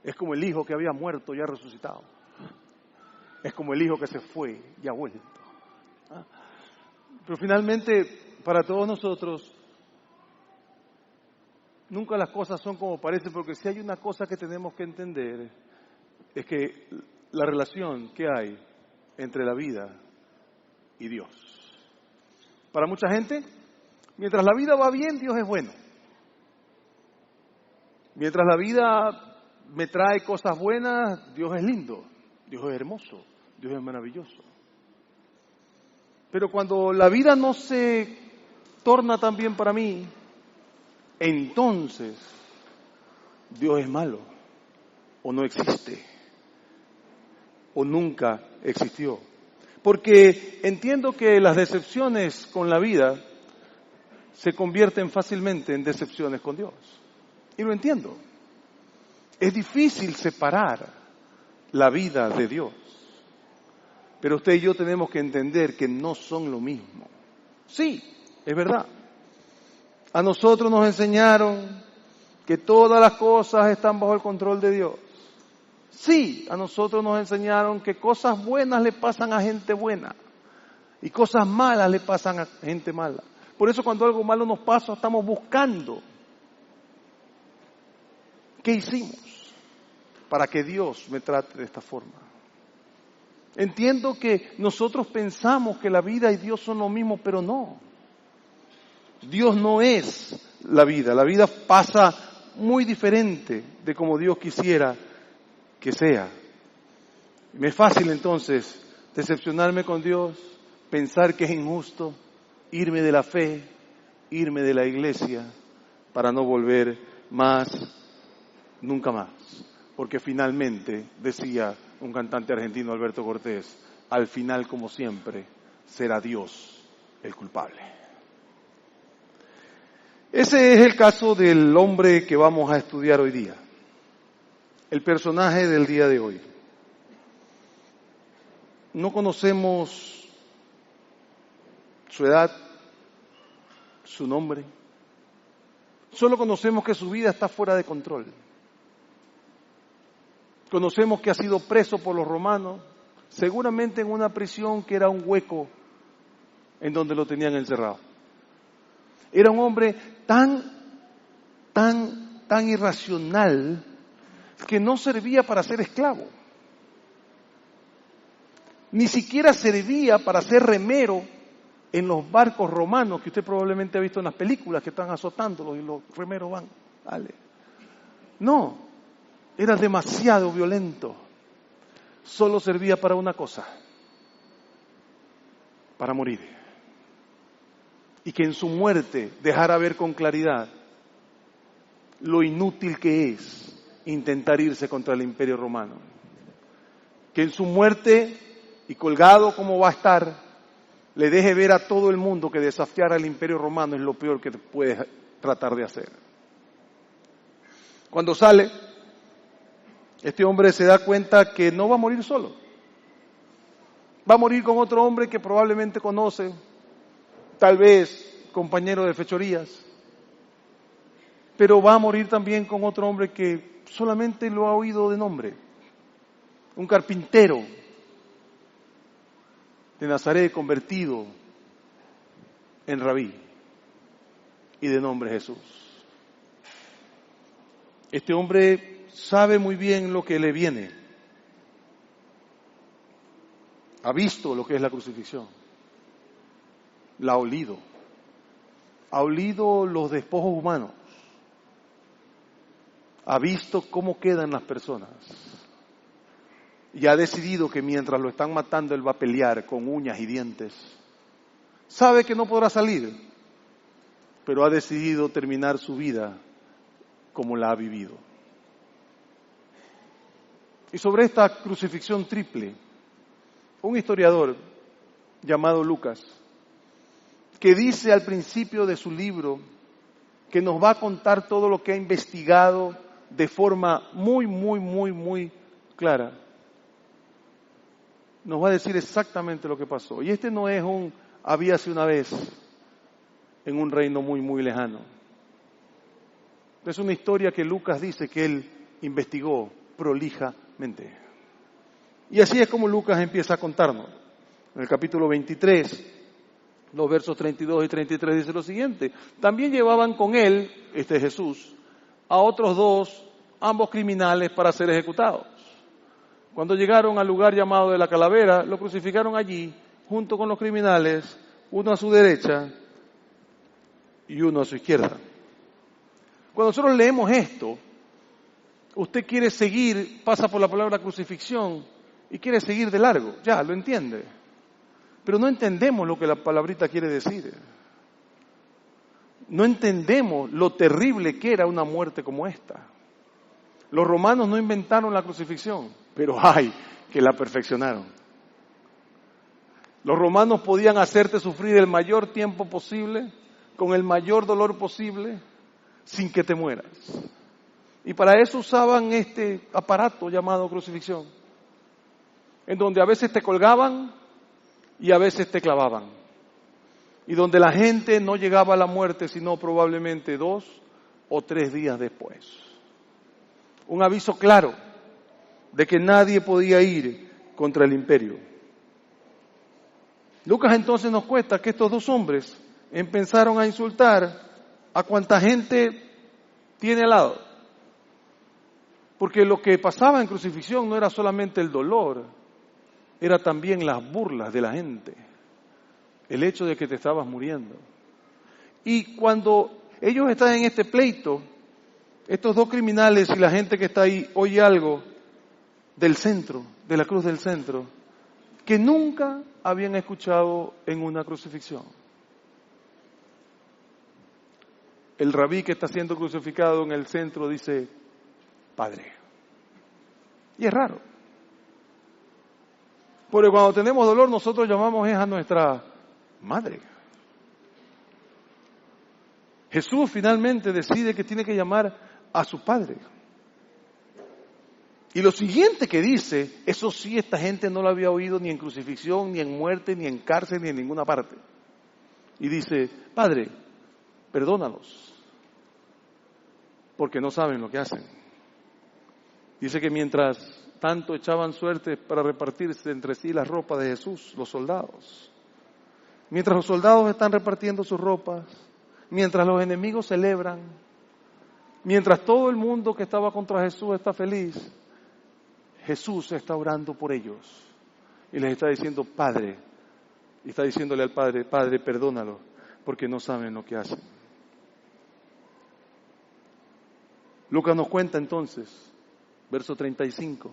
Es como el hijo que había muerto y ha resucitado. Es como el hijo que se fue y ha vuelto. Pero finalmente, para todos nosotros, nunca las cosas son como parecen, porque si hay una cosa que tenemos que entender, es que la relación que hay entre la vida y Dios. Para mucha gente, mientras la vida va bien, Dios es bueno. Mientras la vida me trae cosas buenas, Dios es lindo, Dios es hermoso, Dios es maravilloso. Pero cuando la vida no se torna tan bien para mí, entonces Dios es malo, o no existe, o nunca existió. Porque entiendo que las decepciones con la vida se convierten fácilmente en decepciones con Dios. Y lo entiendo. Es difícil separar la vida de Dios. Pero usted y yo tenemos que entender que no son lo mismo. Sí, es verdad. A nosotros nos enseñaron que todas las cosas están bajo el control de Dios. Sí, a nosotros nos enseñaron que cosas buenas le pasan a gente buena y cosas malas le pasan a gente mala. Por eso cuando algo malo nos pasa, estamos buscando qué hicimos para que Dios me trate de esta forma. Entiendo que nosotros pensamos que la vida y Dios son lo mismo, pero no. Dios no es la vida pasa muy diferente de como Dios quisiera que sea. Me es fácil entonces decepcionarme con Dios, pensar que es injusto, irme de la fe, irme de la iglesia para no volver más, nunca más. Porque finalmente, decía un cantante argentino, Alberto Cortés, al final, como siempre, será Dios el culpable. Ese es el caso del hombre que vamos a estudiar hoy día, el personaje del día de hoy. No conocemos su edad, su nombre, solo conocemos que su vida está fuera de control. Conocemos que ha sido preso por los romanos, seguramente en una prisión que era un hueco en donde lo tenían encerrado. Era un hombre tan irracional que no servía para ser esclavo. Ni siquiera servía para ser remero en los barcos romanos que usted probablemente ha visto en las películas que están azotándolos y los remeros van. Vale. No, era demasiado violento. Solo servía para una cosa, para morir. Y que en su muerte dejara ver con claridad lo inútil que es intentar irse contra el Imperio Romano. Que en su muerte, y colgado como va a estar, le deje ver a todo el mundo que desafiar al Imperio Romano es lo peor que puede tratar de hacer. Cuando sale, este hombre se da cuenta que no va a morir solo. Va a morir con otro hombre que probablemente conoce, tal vez compañero de fechorías, pero va a morir también con otro hombre que solamente lo ha oído de nombre, un carpintero de Nazaret convertido en rabí y de nombre Jesús. Este hombre sabe muy bien lo que le viene, ha visto lo que es la crucifixión, la ha olido los despojos humanos, ha visto cómo quedan las personas y ha decidido que mientras lo están matando él va a pelear con uñas y dientes. Sabe que no podrá salir, pero ha decidido terminar su vida como la ha vivido. Y sobre esta crucifixión triple, un historiador llamado Lucas, que dice al principio de su libro que nos va a contar todo lo que ha investigado de forma muy clara, nos va a decir exactamente lo que pasó. Y este no es un habíase una vez en un reino muy lejano. Es una historia que Lucas dice que él investigó prolijamente. Y así es como Lucas empieza a contarnos. En el capítulo 23, los versos 32 y 33 dice lo siguiente: también llevaban con él, este Jesús, a otros dos, ambos criminales, para ser ejecutados. Cuando llegaron al lugar llamado de la Calavera, lo crucificaron allí, junto con los criminales, uno a su derecha y uno a su izquierda. Cuando nosotros leemos esto, usted quiere seguir, pasa por la palabra crucifixión y quiere seguir de largo, ya, lo entiende. Pero no entendemos lo que la palabrita quiere decir. No entendemos lo terrible que era una muerte como esta. Los romanos no inventaron la crucifixión, pero ¡ay!, que la perfeccionaron. Los romanos podían hacerte sufrir el mayor tiempo posible, con el mayor dolor posible, sin que te mueras. Y para eso usaban este aparato llamado crucifixión, en donde a veces te colgaban y a veces te clavaban. Y donde la gente no llegaba a la muerte, sino probablemente 2 o 3 días después. Un aviso claro de que nadie podía ir contra el imperio. Lucas entonces nos cuenta que estos dos hombres empezaron a insultar a cuanta gente tiene al lado. Porque lo que pasaba en crucifixión no era solamente el dolor, era también las burlas de la gente. El hecho de que te estabas muriendo. Y cuando ellos están en este pleito, estos dos criminales y la gente que está ahí oye algo del centro, de la cruz del centro, que nunca habían escuchado en una crucifixión. El rabí que está siendo crucificado en el centro dice: Padre. Y es raro. Porque cuando tenemos dolor nosotros llamamos a nuestra madre. Jesús finalmente decide que tiene que llamar a su Padre. Y lo siguiente que dice, eso sí, esta gente no lo había oído ni en crucifixión, ni en muerte, ni en cárcel, ni en ninguna parte. Y dice: Padre, perdónalos, porque no saben lo que hacen. Dice que mientras tanto echaban suerte para repartirse entre sí la ropa de Jesús, los soldados. Mientras los soldados están repartiendo sus ropas, mientras los enemigos celebran, mientras todo el mundo que estaba contra Jesús está feliz, Jesús está orando por ellos y les está diciendo: Padre, y está diciéndole al Padre: Padre, perdónalo, porque no saben lo que hacen. Lucas nos cuenta entonces, verso 35,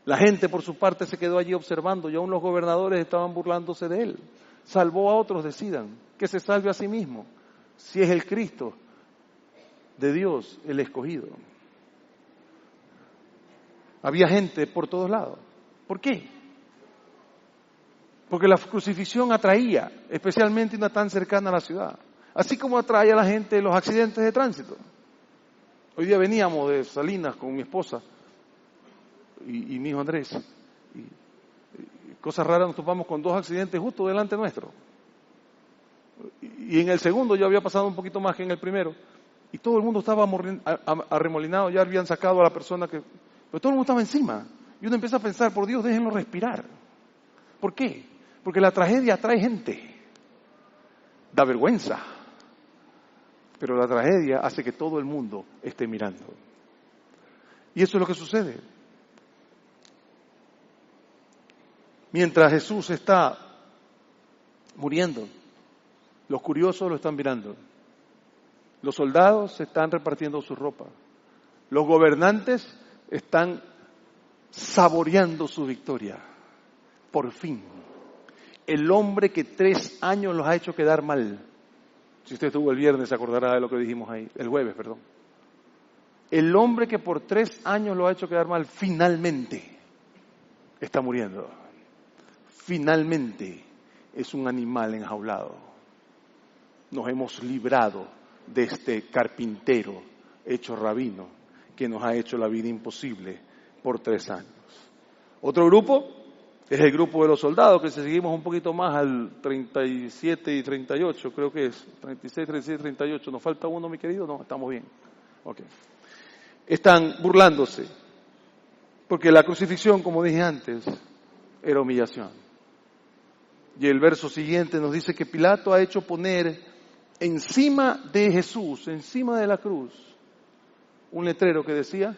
la gente por su parte se quedó allí observando y aún los gobernadores estaban burlándose de él. Salvó a otros, decidan, que se salve a sí mismo, si es el Cristo de Dios, el escogido. Había gente por todos lados. ¿Por qué? Porque la crucifixión atraía, especialmente una tan cercana a la ciudad. Así como atrae a la gente los accidentes de tránsito. Hoy día veníamos de Salinas con mi esposa y mi hijo Andrés. Y cosas raras, nos topamos con 2 accidentes justo delante nuestro. Y en el segundo ya había pasado un poquito más que en el primero. Y todo el mundo estaba arremolinado, ya habían sacado a la persona que... Pero todo el mundo estaba encima. Y uno empieza a pensar: por Dios, déjenlo respirar. ¿Por qué? Porque la tragedia atrae gente. Da vergüenza. Pero la tragedia hace que todo el mundo esté mirando. Y eso es lo que sucede. Mientras Jesús está muriendo, los curiosos lo están mirando. Los soldados se están repartiendo su ropa. Los gobernantes están saboreando su victoria. Por fin. El hombre que 3 años los ha hecho quedar mal. Si usted estuvo el viernes se acordará de lo que dijimos ahí. El jueves, perdón. El hombre que por 3 años lo ha hecho quedar mal, finalmente está muriendo. Finalmente es un animal enjaulado. Nos hemos librado de este carpintero hecho rabino que nos ha hecho la vida imposible por 3 años. Otro grupo es el grupo de los soldados, que si seguimos un poquito más al 37 y 38, creo que es 36, 37, 38. ¿Nos falta uno, mi querido? No, estamos bien. Okay. Están burlándose. Porque la crucifixión, como dije antes, era humillación. Y el verso siguiente nos dice que Pilato ha hecho poner encima de Jesús, encima de la cruz, un letrero que decía,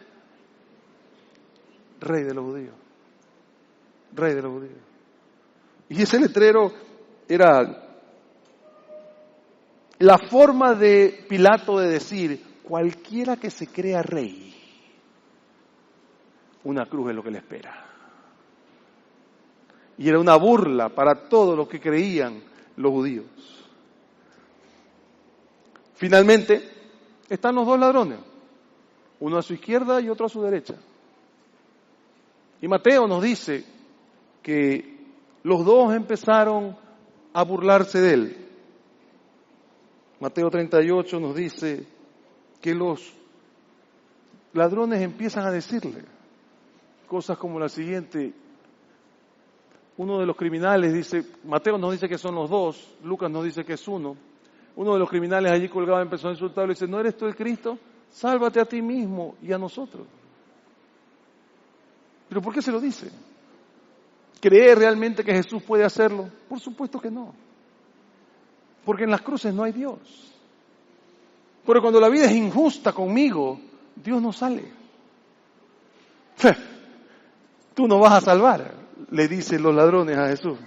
Rey de los judíos. Rey de los judíos. Y ese letrero era la forma de Pilato de decir, cualquiera que se crea rey, una cruz es lo que le espera. Y era una burla para todos los que creían los judíos. Finalmente, están los dos ladrones, uno a su izquierda y otro a su derecha. Y Mateo nos dice que los dos empezaron a burlarse de él. Mateo 38 nos dice que los ladrones empiezan a decirle cosas como la siguiente. Uno de los criminales dice, Mateo nos dice que son los dos, Lucas nos dice que es uno. Uno de los criminales allí colgado empezó a insultarlo y dice, ¿no eres tú el Cristo? Sálvate a ti mismo y a nosotros. ¿Pero por qué se lo dice? ¿Cree realmente que Jesús puede hacerlo? Por supuesto que no. Porque en las cruces no hay Dios. Pero cuando la vida es injusta conmigo, Dios no sale. Tú no vas a salvar, le dicen los ladrones a Jesús.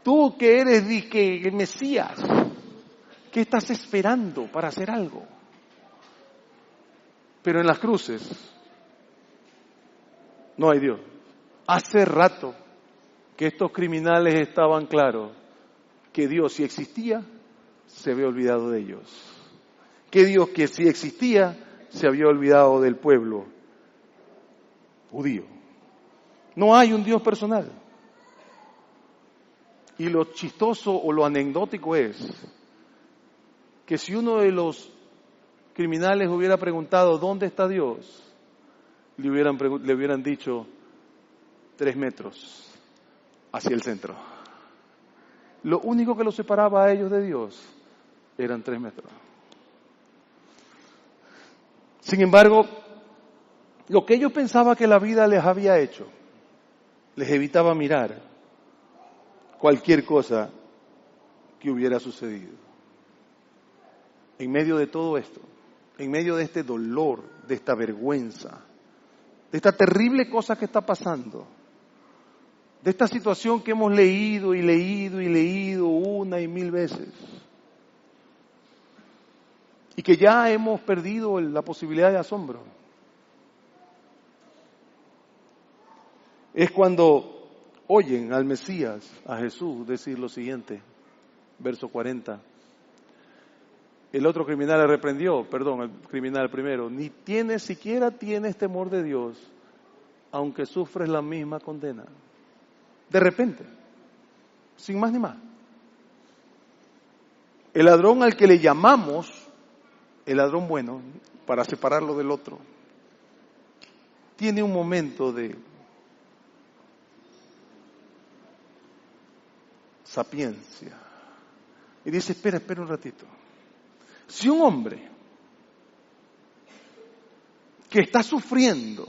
Tú que eres el Mesías, ¿qué estás esperando para hacer algo? Pero en las cruces no hay Dios. Hace rato que estos criminales estaban claros que Dios, si existía, se había olvidado de ellos. Que Dios, que si existía, se había olvidado del pueblo judío. No hay un Dios personal. Y lo chistoso o lo anecdótico es que si uno de los criminales hubiera preguntado ¿dónde está Dios?, le hubieran dicho 3 metros hacia el centro. Lo único que los separaba a ellos de Dios eran 3 metros. Sin embargo, lo que ellos pensaban que la vida les había hecho, les evitaba mirar cualquier cosa que hubiera sucedido. En medio de todo esto, en medio de este dolor, de esta vergüenza, de esta terrible cosa que está pasando, de esta situación que hemos leído y leído y leído una y mil veces, y que ya hemos perdido la posibilidad de asombro, es cuando oyen al Mesías, a Jesús, decir lo siguiente, verso 40. El otro criminal le reprendió, el criminal primero, ni siquiera tienes temor de Dios, aunque sufres la misma condena. De repente, sin más ni más. El ladrón al que le llamamos el ladrón bueno, para separarlo del otro, tiene un momento de sapiencia. Y dice, espera un ratito. Si un hombre que está sufriendo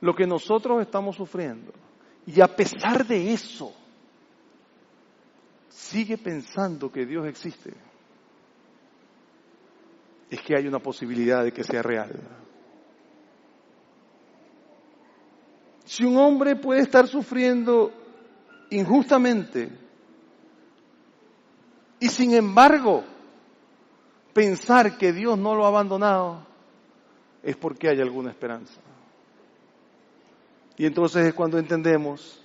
lo que nosotros estamos sufriendo, y a pesar de eso, sigue pensando que Dios existe, es que hay una posibilidad de que sea real. Si un hombre puede estar sufriendo injustamente y sin embargo pensar que Dios no lo ha abandonado, es porque hay alguna esperanza. Y entonces es cuando entendemos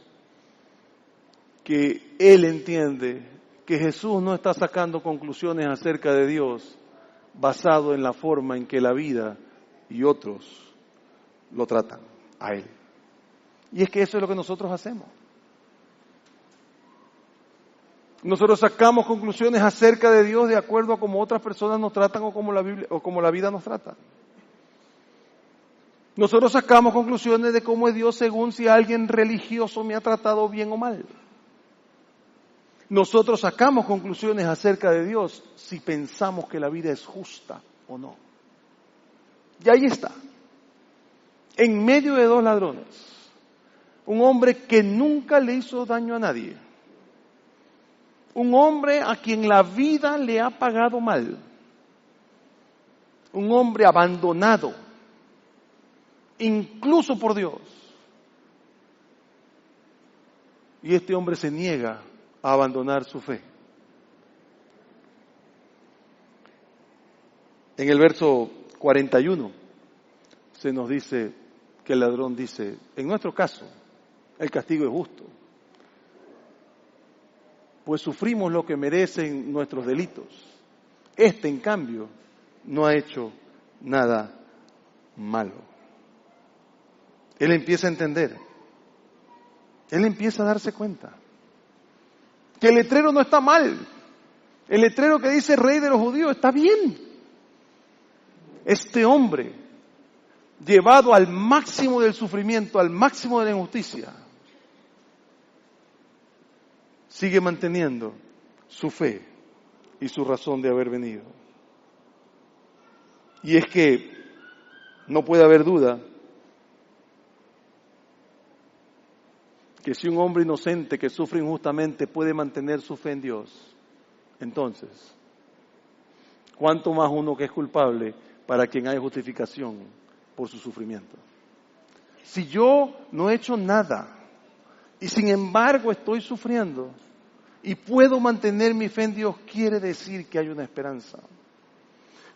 que Él entiende que Jesús no está sacando conclusiones acerca de Dios basado en la forma en que la vida y otros lo tratan a Él. Y es que eso es lo que nosotros hacemos. Nosotros sacamos conclusiones acerca de Dios de acuerdo a cómo otras personas nos tratan o como la Biblia, o como la vida nos trata. Nosotros sacamos conclusiones de cómo es Dios según si alguien religioso me ha tratado bien o mal. Nosotros sacamos conclusiones acerca de Dios si pensamos que la vida es justa o no. Y ahí está. en medio de dos ladrones, un hombre que nunca le hizo daño a nadie, un hombre a quien la vida le ha pagado mal, un hombre abandonado, incluso por Dios. Y este hombre se niega a abandonar su fe. En el verso 41 se nos dice que el ladrón dice, en nuestro caso, el castigo es justo, pues sufrimos lo que merecen nuestros delitos. Este, en cambio, no ha hecho nada malo. Él empieza a entender, él empieza a darse cuenta que el letrero no está mal. El letrero que dice Rey de los Judíos está bien. Este hombre, llevado al máximo del sufrimiento, al máximo de la injusticia, sigue manteniendo su fe y su razón de haber venido. Y es que no puede haber duda que si un hombre inocente que sufre injustamente puede mantener su fe en Dios, entonces, ¿cuánto más uno que es culpable para quien hay justificación por su sufrimiento? Si yo no he hecho nada y sin embargo estoy sufriendo y puedo mantener mi fe en Dios, quiere decir que hay una esperanza.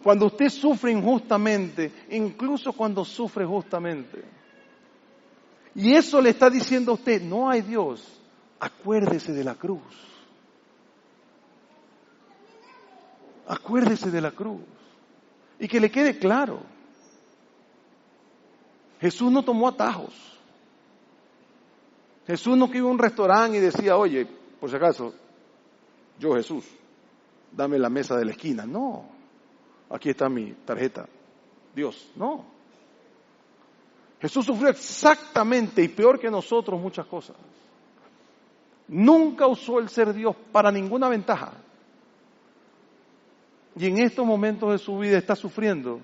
Cuando usted sufre injustamente, incluso cuando sufre justamente, y eso le está diciendo a usted, no hay Dios, acuérdese de la cruz. Acuérdese de la cruz. Y que le quede claro, Jesús no tomó atajos. Jesús no iba a un restaurante y decía, oye, por si acaso, yo Jesús, dame la mesa de la esquina. No, aquí está mi tarjeta. Dios, no. Jesús sufrió exactamente y peor que nosotros muchas cosas. Nunca usó el ser Dios para ninguna ventaja. Y en estos momentos de su vida está sufriendo.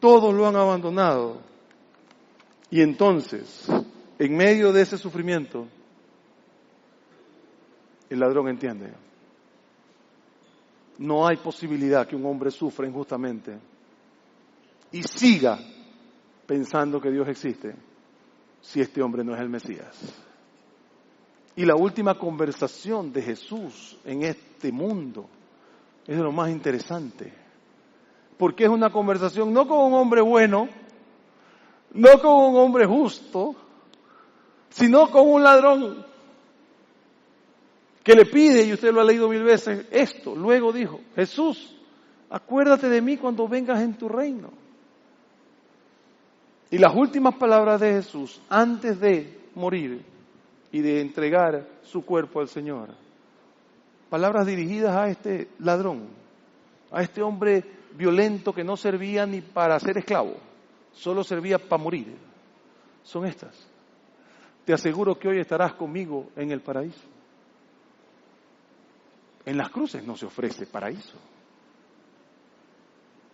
Todos lo han abandonado. Y entonces, en medio de ese sufrimiento, el ladrón entiende. No hay posibilidad que un hombre sufra injustamente y siga pensando que Dios existe si este hombre no es el Mesías. Y la última conversación de Jesús en este mundo es de lo más interesante, porque es una conversación no con un hombre bueno, no con un hombre justo, sino con un ladrón que le pide, y usted lo ha leído 1000 veces, esto. Luego dijo, Jesús, acuérdate de mí cuando vengas en tu reino. Y las últimas palabras de Jesús antes de morir y de entregar su cuerpo al Señor, palabras dirigidas a este ladrón, a este hombre violento que no servía ni para ser esclavo, solo servía para morir, son estas: te aseguro que hoy estarás conmigo en el paraíso. En las cruces no se ofrece paraíso.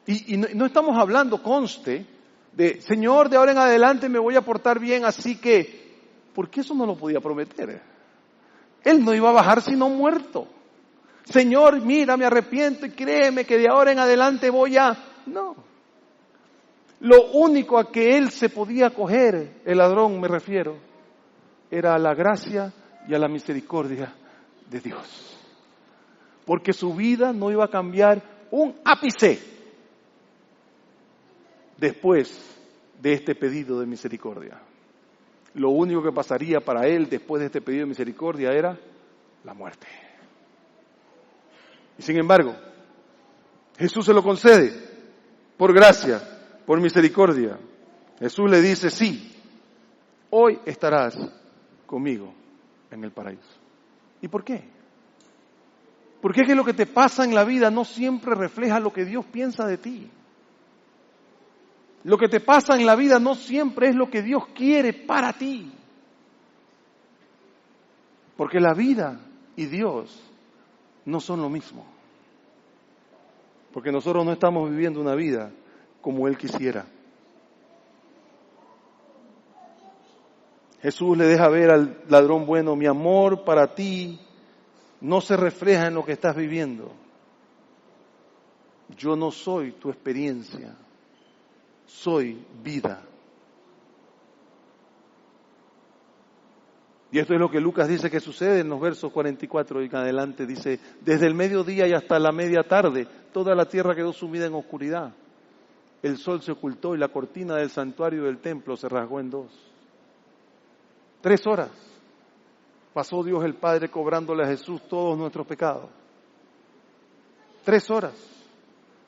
Y no estamos hablando, conste, de Señor, de ahora en adelante me voy a portar bien, así que, porque eso no lo podía prometer. Él no iba a bajar sino muerto. Señor, mira, me arrepiento y créeme que de ahora en adelante voy a... No. Lo único a que él se podía acoger, el ladrón me refiero, era a la gracia y a la misericordia de Dios. Porque su vida no iba a cambiar un ápice después de este pedido de misericordia. Lo único que pasaría para él después de este pedido de misericordia era la muerte. Y sin embargo, Jesús se lo concede por gracia, por misericordia. Jesús le dice, sí, hoy estarás conmigo en el paraíso. ¿Y por qué? Porque es que lo que te pasa en la vida no siempre refleja lo que Dios piensa de ti. Lo que te pasa en la vida no siempre es lo que Dios quiere para ti. Porque la vida y Dios no son lo mismo. Porque nosotros no estamos viviendo una vida como Él quisiera. Jesús le deja ver al ladrón bueno, mi amor para ti no se refleja en lo que estás viviendo. Yo no soy tu experiencia, soy vida. Y esto es lo que Lucas dice que sucede en los versos 44 y en adelante. Dice, desde el mediodía y hasta la media tarde, toda la tierra quedó sumida en oscuridad. El sol se ocultó y la cortina del santuario del templo se rasgó en dos. 3 horas pasó Dios el Padre cobrándole a Jesús todos nuestros pecados. 3 horas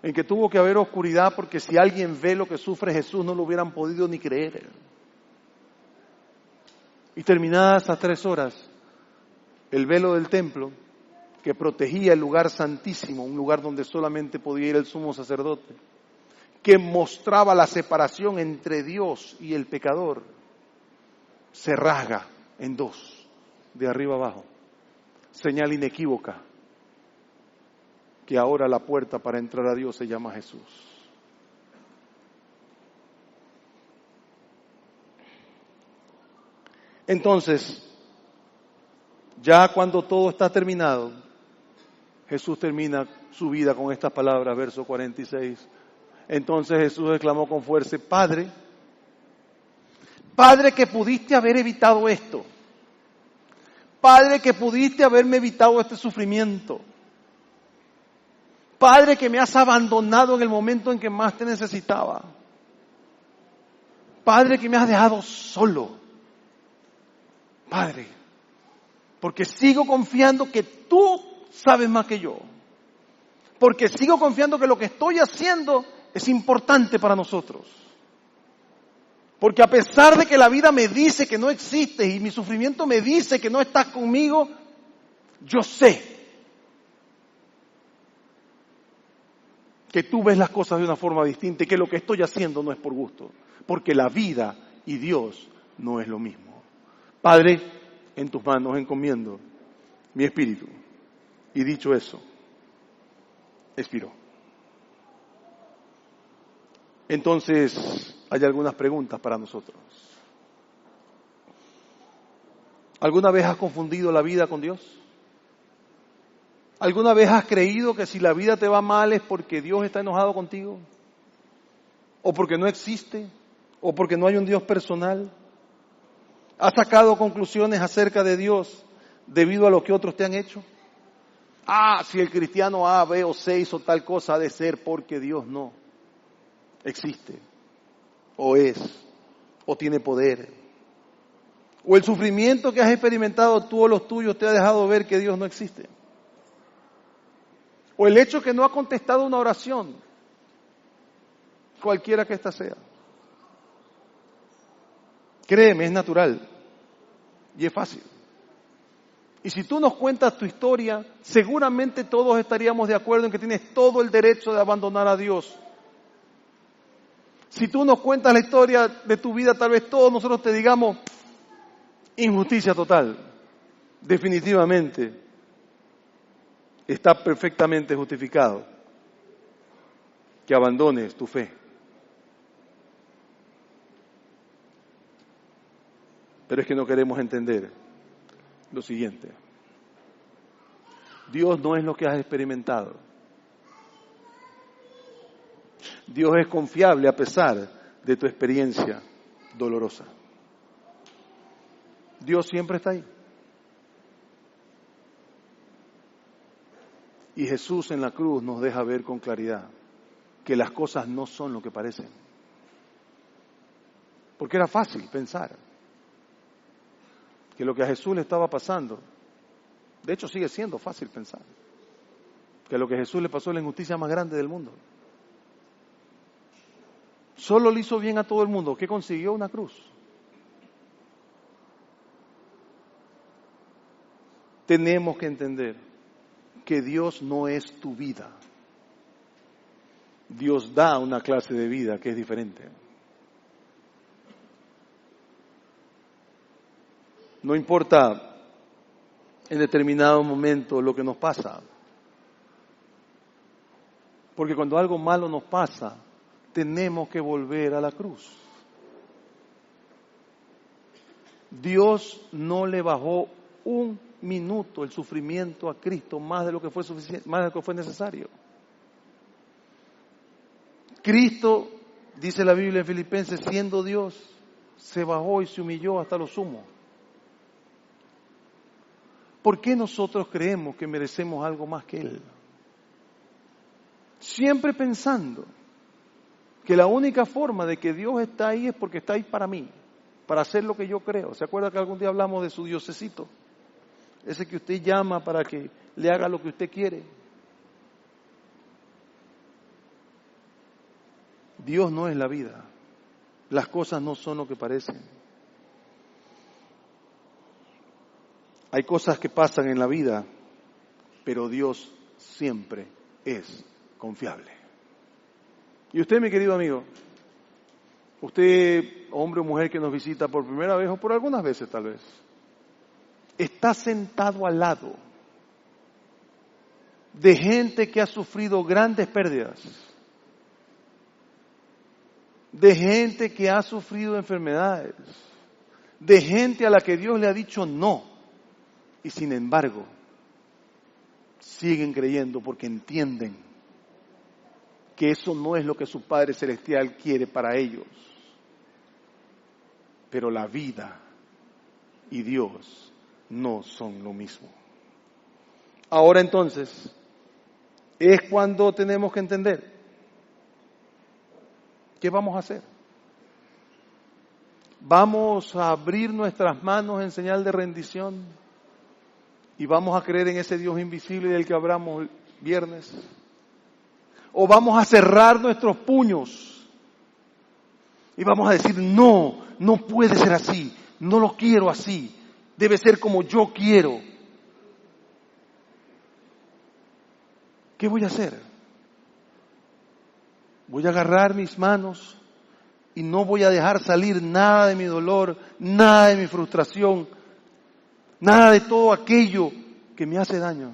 en que tuvo que haber oscuridad, porque si alguien ve lo que sufre Jesús no lo hubieran podido ni creer. Y terminadas esas 3 horas, el velo del templo, que protegía el lugar santísimo, un lugar donde solamente podía ir el sumo sacerdote, que mostraba la separación entre Dios y el pecador, se rasga en 2, de arriba abajo. Señal inequívoca que ahora la puerta para entrar a Dios se llama Jesús. Entonces, ya cuando todo está terminado, Jesús termina su vida con estas palabras, verso 46. Entonces Jesús exclamó con fuerza, Padre, que pudiste haber evitado esto. Padre, que pudiste haberme evitado este sufrimiento. Padre, que me has abandonado en el momento en que más te necesitaba. Padre, que me has dejado solo. Padre, porque sigo confiando que tú sabes más que yo. Porque sigo confiando que lo que estoy haciendo es importante para nosotros. Porque a pesar de que la vida me dice que no existes y mi sufrimiento me dice que no estás conmigo, yo sé que tú ves las cosas de una forma distinta y que lo que estoy haciendo no es por gusto. Porque la vida y Dios no es lo mismo. Padre, en tus manos encomiendo mi espíritu. Y dicho eso, expiró. Entonces, hay algunas preguntas para nosotros. ¿Alguna vez has confundido la vida con Dios? ¿Alguna vez has creído que si la vida te va mal es porque Dios está enojado contigo? ¿O porque no existe? ¿O porque no hay un Dios personal? ¿Has sacado conclusiones acerca de Dios debido a lo que otros te han hecho? Si el cristiano A, B o C hizo tal cosa, ha de ser porque Dios no existe, o es, o tiene poder. O el sufrimiento que has experimentado tú o los tuyos te ha dejado ver que Dios no existe. O el hecho que no ha contestado una oración, cualquiera que ésta sea. Créeme, es natural y es fácil. Y si tú nos cuentas tu historia, seguramente todos estaríamos de acuerdo en que tienes todo el derecho de abandonar a Dios. Si tú nos cuentas la historia de tu vida, tal vez todos nosotros te digamos, injusticia total. Definitivamente está perfectamente justificado que abandones tu fe. Pero es que no queremos entender lo siguiente. Dios no es lo que has experimentado. Dios es confiable a pesar de tu experiencia dolorosa. Dios siempre está ahí. Y Jesús en la cruz nos deja ver con claridad que las cosas no son lo que parecen. Porque era fácil pensar que lo que a Jesús le estaba pasando, de hecho sigue siendo fácil pensar, que lo que a Jesús le pasó es la injusticia más grande del mundo. Solo le hizo bien a todo el mundo. ¿Qué consiguió? Una cruz. Tenemos que entender que Dios no es tu vida. Dios da una clase de vida que es diferente. No importa en determinado momento lo que nos pasa. Porque cuando algo malo nos pasa, tenemos que volver a la cruz. Dios no le bajó un minuto el sufrimiento a Cristo más de lo que fue suficiente, más de lo que fue necesario. Cristo, dice la Biblia en Filipenses, siendo Dios, se bajó y se humilló hasta lo sumo. ¿Por qué nosotros creemos que merecemos algo más que Él? Siempre pensando que la única forma de que Dios está ahí es porque está ahí para mí, para hacer lo que yo creo. ¿Se acuerda que algún día hablamos de su diosecito? Ese que usted llama para que le haga lo que usted quiere. Dios no es la vida. Las cosas no son lo que parecen. Hay cosas que pasan en la vida, pero Dios siempre es confiable. Y usted, mi querido amigo, usted, hombre o mujer que nos visita por primera vez o por algunas veces tal vez, está sentado al lado de gente que ha sufrido grandes pérdidas, de gente que ha sufrido enfermedades, de gente a la que Dios le ha dicho no, y sin embargo siguen creyendo porque entienden que eso no es lo que su Padre Celestial quiere para ellos. Pero la vida y Dios no son lo mismo. Ahora entonces, es cuando tenemos que entender, ¿qué vamos a hacer? ¿Vamos a abrir nuestras manos en señal de rendición y vamos a creer en ese Dios invisible del que hablamos el viernes? ¿O vamos a cerrar nuestros puños y vamos a decir, no, no puede ser así, no lo quiero así, debe ser como yo quiero? ¿Qué voy a hacer? Voy a agarrar mis manos y no voy a dejar salir nada de mi dolor, nada de mi frustración, nada de todo aquello que me hace daño.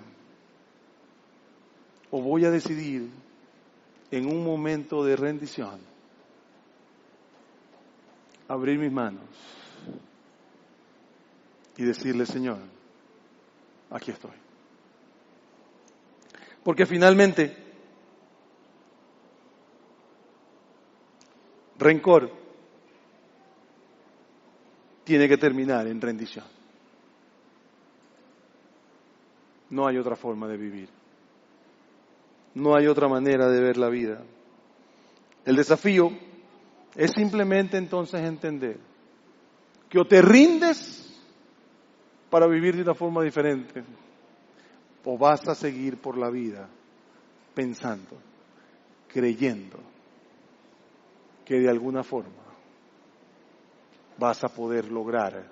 O voy a decidir en un momento de rendición abrir mis manos y decirle, Señor, aquí estoy. Porque finalmente, rencor tiene que terminar en rendición. No hay otra forma de vivir. No hay otra manera de ver la vida. El desafío es simplemente entonces entender que o te rindes para vivir de una forma diferente, o vas a seguir por la vida pensando, creyendo que de alguna forma vas a poder lograr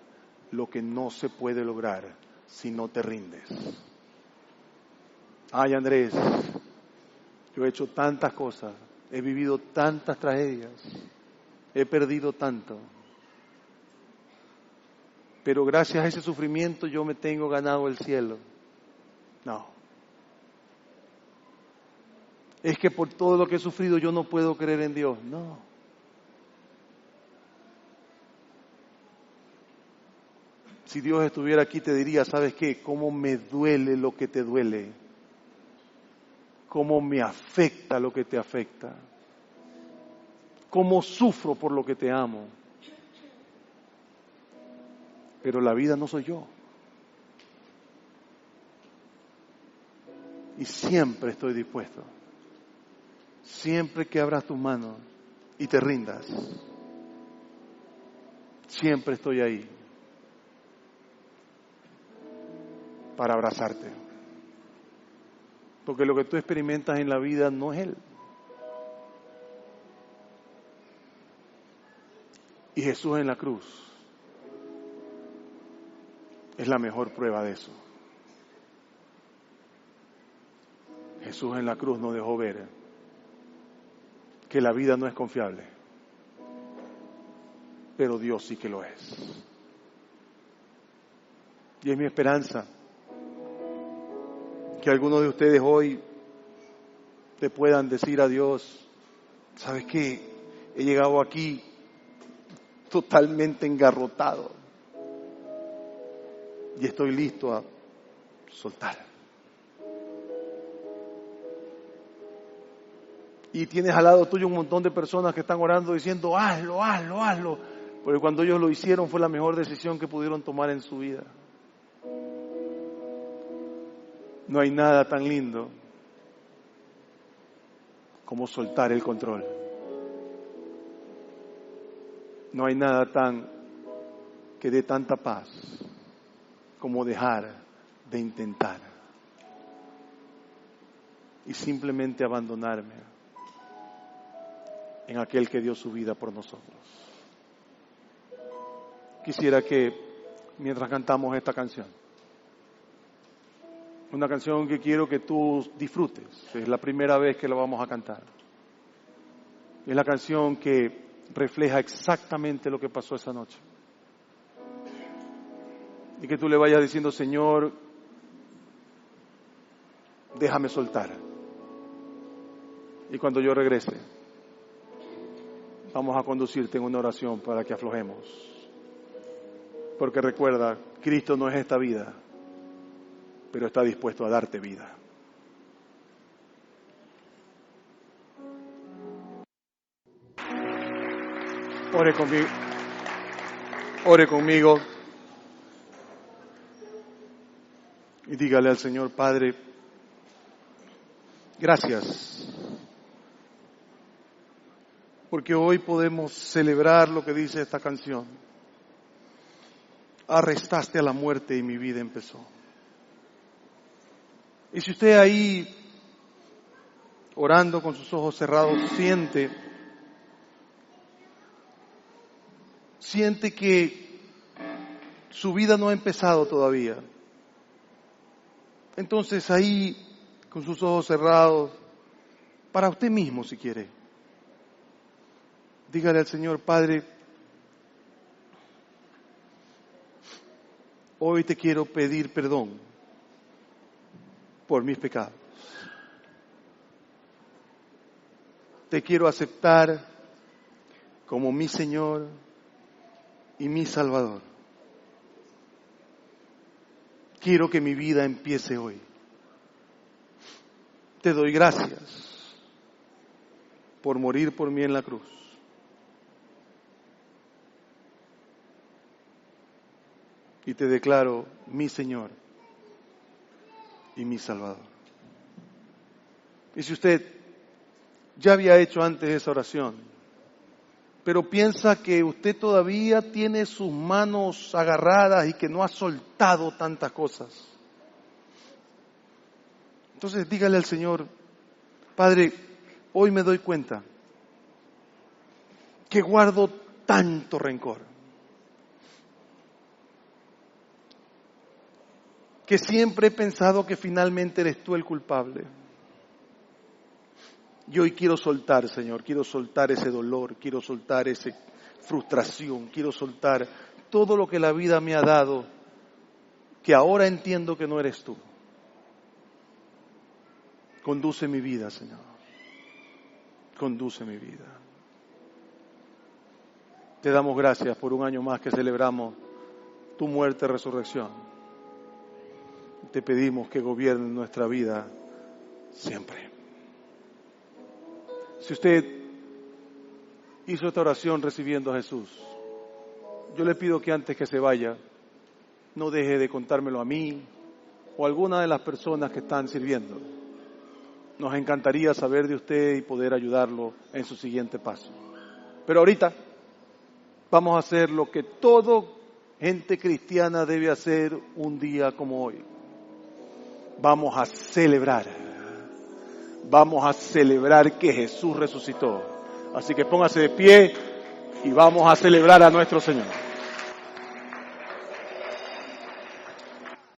lo que no se puede lograr si no te rindes. Ay, Andrés, yo he hecho tantas cosas, he vivido tantas tragedias, he perdido tanto, pero gracias a ese sufrimiento yo me tengo ganado el cielo. No. Es que por todo lo que he sufrido yo no puedo creer en Dios. No. Si Dios estuviera aquí te diría, ¿sabes qué? ¿Cómo me duele lo que te duele? ¿Cómo me afecta lo que te afecta? ¿Cómo sufro por lo que te amo? Pero la vida no soy yo. Y siempre estoy dispuesto. Siempre que abras tus manos y te rindas. Siempre estoy ahí para abrazarte. Porque lo que tú experimentas en la vida no es Él. Y Jesús en la cruz es la mejor prueba de eso. Jesús en la cruz nos dejó ver que la vida no es confiable, pero Dios sí que lo es. Y es mi esperanza que algunos de ustedes hoy te puedan decir a Dios, ¿sabes qué? He llegado aquí totalmente engarrotado, y estoy listo a soltar. Y tienes al lado tuyo un montón de personas que están orando diciendo, hazlo, hazlo, hazlo. Porque cuando ellos lo hicieron fue la mejor decisión que pudieron tomar en su vida. No hay nada tan lindo como soltar el control. No hay nada que dé tanta paz como dejar de intentar y simplemente abandonarme en aquel que dio su vida por nosotros. Quisiera que mientras cantamos esta canción, una canción que quiero que tú disfrutes, es la primera vez que la vamos a cantar. Es la canción que refleja exactamente lo que pasó esa noche. Y que tú le vayas diciendo, Señor, déjame soltar. Y cuando yo regrese, vamos a conducirte en una oración para que aflojemos. Porque recuerda, Cristo no es esta vida, pero está dispuesto a darte vida. Ore conmigo. Ore conmigo. Y dígale al Señor, Padre, gracias. Porque hoy podemos celebrar lo que dice esta canción. Arrestaste a la muerte y mi vida empezó. Y si usted ahí, orando con sus ojos cerrados, siente que su vida no ha empezado todavía. Entonces ahí, con sus ojos cerrados, para usted mismo si quiere, dígale al Señor, Padre, hoy te quiero pedir perdón por mis pecados. Te quiero aceptar como mi Señor y mi Salvador. Quiero que mi vida empiece hoy. Te doy gracias por morir por mí en la cruz. Y te declaro mi Señor y mi Salvador. Y si usted ya había hecho antes esa oración, pero piensa que usted todavía tiene sus manos agarradas y que no ha soltado tantas cosas, entonces dígale al Señor, Padre, hoy me doy cuenta que guardo tanto rencor, que siempre he pensado que finalmente eres tú el culpable. Y hoy quiero soltar, Señor, quiero soltar ese dolor, quiero soltar esa frustración, quiero soltar todo lo que la vida me ha dado, que ahora entiendo que no eres tú. Conduce mi vida, Señor. Conduce mi vida. Te damos gracias por un año más que celebramos tu muerte y resurrección. Te pedimos que gobierne nuestra vida siempre. Si usted hizo esta oración recibiendo a Jesús, yo le pido que antes que se vaya, no deje de contármelo a mí o a alguna de las personas que están sirviendo. Nos encantaría saber de usted y poder ayudarlo en su siguiente paso. Pero ahorita vamos a hacer lo que toda gente cristiana debe hacer un día como hoy. Vamos a celebrar. Vamos a celebrar que Jesús resucitó. Así que póngase de pie y vamos a celebrar a nuestro Señor.